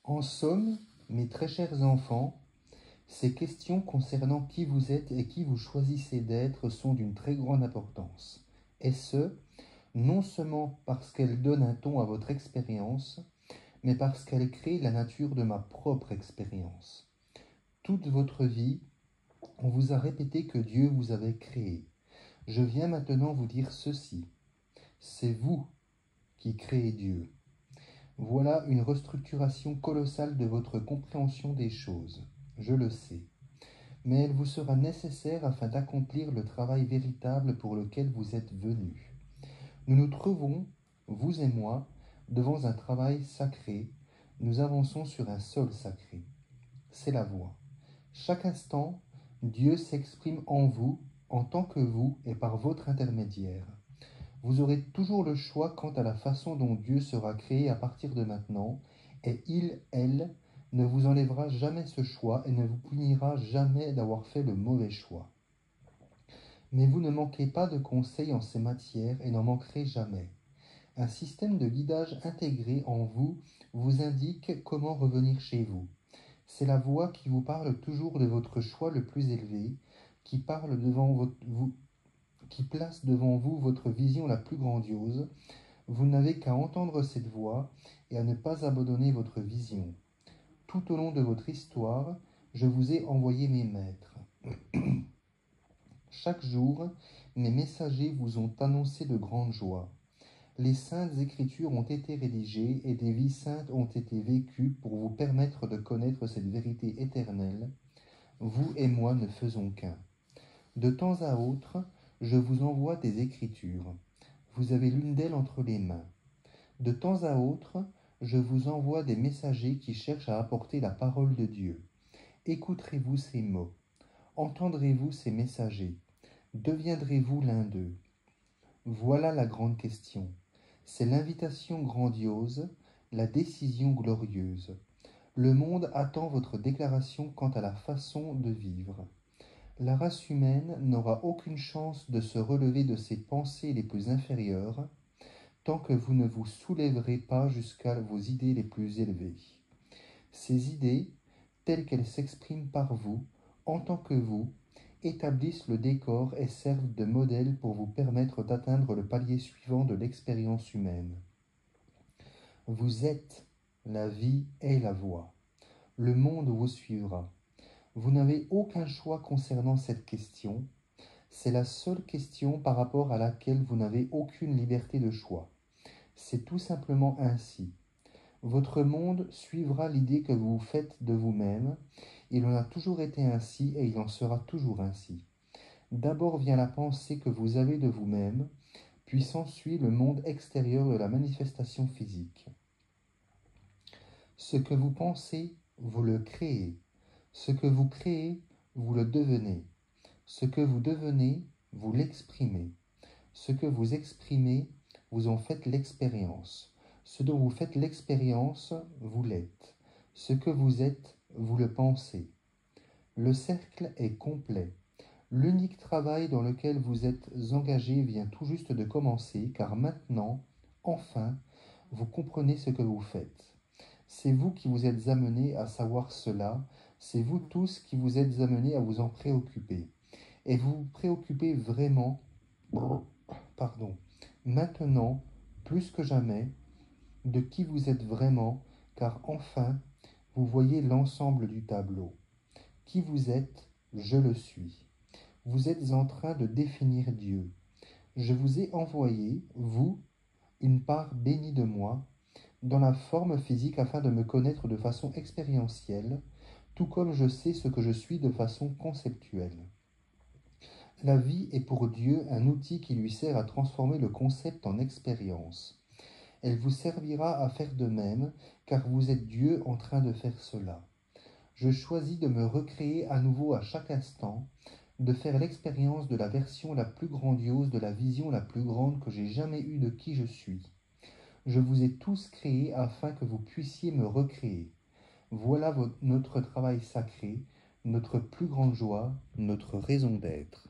En somme, mes très chers enfants, ces questions concernant qui vous êtes et qui vous choisissez d'être sont d'une très grande importance. Et ce, non seulement parce qu'elles donnent un ton à votre expérience, mais parce qu'elles créent la nature de ma propre expérience. Toute votre vie, on vous a répété que Dieu vous avait créé. Je viens maintenant vous dire ceci. C'est vous qui créez Dieu. Voilà une restructuration colossale de votre compréhension des choses. Je le sais. Mais elle vous sera nécessaire afin d'accomplir le travail véritable pour lequel vous êtes venus. Nous nous trouvons, vous et moi, devant un travail sacré. Nous avançons sur un sol sacré. C'est la voie. Chaque instant, Dieu s'exprime en vous, en tant que vous et par votre intermédiaire. Vous aurez toujours le choix quant à la façon dont Dieu sera créé à partir de maintenant, et il, elle, ne vous enlèvera jamais ce choix et ne vous punira jamais d'avoir fait le mauvais choix. Mais vous ne manquez pas de conseils en ces matières et n'en manquerez jamais. Un système de guidage intégré en vous vous indique comment revenir chez vous. C'est la voix qui vous parle toujours de votre choix le plus élevé, qui parle qui place devant vous votre vision la plus grandiose. Vous n'avez qu'à entendre cette voix et à ne pas abandonner votre vision. Tout au long de votre histoire, je vous ai envoyé mes maîtres. Chaque jour, mes messagers vous ont annoncé de grandes joies. Les saintes écritures ont été rédigées et des vies saintes ont été vécues pour vous permettre de connaître cette vérité éternelle. Vous et moi ne faisons qu'un. De temps à autre, je vous envoie des écritures. Vous avez l'une d'elles entre les mains. De temps à autre, je vous envoie des messagers qui cherchent à apporter la parole de Dieu. Écouterez-vous ces mots? Entendrez-vous ces messagers? Deviendrez-vous l'un d'eux? Voilà la grande question. C'est l'invitation grandiose, la décision glorieuse. Le monde attend votre déclaration quant à la façon de vivre. La race humaine n'aura aucune chance de se relever de ses pensées les plus inférieures tant que vous ne vous soulèverez pas jusqu'à vos idées les plus élevées. Ces idées, telles qu'elles s'expriment par vous, en tant que vous, établissent le décor et servent de modèle pour vous permettre d'atteindre le palier suivant de l'expérience humaine. Vous êtes la vie et la voie. Le monde vous suivra. Vous n'avez aucun choix concernant cette question. C'est la seule question par rapport à laquelle vous n'avez aucune liberté de choix. C'est tout simplement ainsi. Votre monde suivra l'idée que vous faites de vous-même. Il en a toujours été ainsi et il en sera toujours ainsi. D'abord vient la pensée que vous avez de vous-même, puis s'ensuit le monde extérieur de la manifestation physique. Ce que vous pensez, vous le créez. Ce que vous créez, vous le devenez. Ce que vous devenez, vous l'exprimez. Ce que vous exprimez, vous en faites l'expérience. Ce dont vous faites l'expérience, vous l'êtes. Ce que vous êtes, vous le pensez. Le cercle est complet. L'unique travail dans lequel vous êtes engagé vient tout juste de commencer, car maintenant, enfin, vous comprenez ce que vous faites. C'est vous qui vous êtes amenés à savoir cela, c'est vous tous qui vous êtes amenés à vous en préoccuper. Et vous vous préoccupez vraiment, maintenant, plus que jamais, de qui vous êtes vraiment, car enfin, vous voyez l'ensemble du tableau. Qui vous êtes, je le suis. Vous êtes en train de définir Dieu. Je vous ai envoyé, vous, une part bénie de moi, dans la forme physique afin de me connaître de façon expérientielle, tout comme je sais ce que je suis de façon conceptuelle. La vie est pour Dieu un outil qui lui sert à transformer le concept en expérience. Elle vous servira à faire de même, car vous êtes Dieu en train de faire cela. Je choisis de me recréer à nouveau à chaque instant, de faire l'expérience de la version la plus grandiose, de la vision la plus grande que j'ai jamais eue de qui je suis. Je vous ai tous créés afin que vous puissiez me recréer. Voilà notre travail sacré, notre plus grande joie, notre raison d'être.